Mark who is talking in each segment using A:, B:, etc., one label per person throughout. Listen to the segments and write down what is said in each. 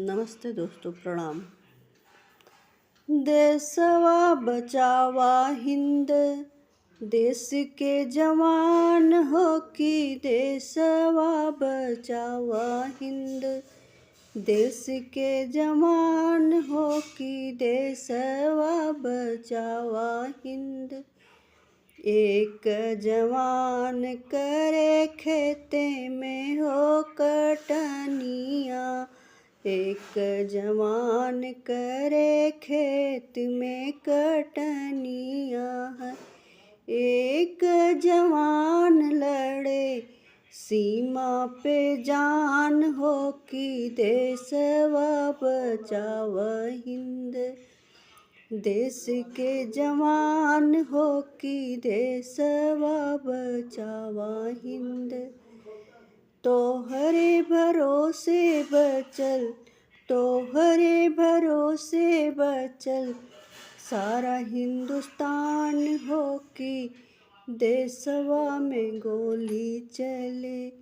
A: नमस्ते दोस्तों, प्रणाम। देशवा बचावा हिंद, देश के जवान हो कि देशवा बचावा हिंद, देश के जवान हो कि देशवा बचावा हिंद। एक जवान करे खेते में हो कटनिया, एक जवान करे खेत में कटनिया है। एक जवान लड़े सीमा पे जान हो कि देशवा बचावा हिंद, देश के जवान हो कि देशवा बचावा हिंद। तोहरे भरोसे बचल, तोहरे भरोसे बचल सारा हिंदुस्तान हो कि देशवा में गोली चले,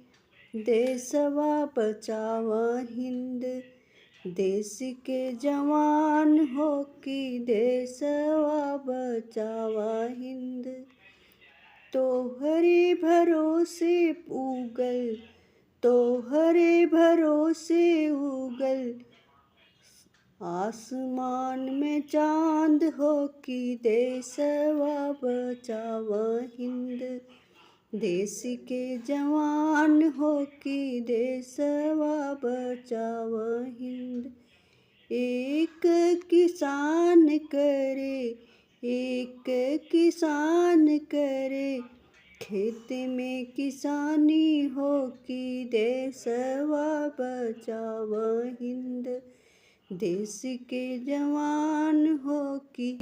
A: देशवा बचावा हिंद, देश के जवान हो कि देशवा बचावा हिंद। तोहरे भरोसे उगल, तोहरे भरोसे उगल आसमान में चांद हो कि देशवा बचावा हिंद, देश के जवान हो कि देशवा बचावा हिंद। एक किसान करे, एक किसान करे खेत में किसानी हो कि देशवा बचावा हिंद, देश के जवान हो कि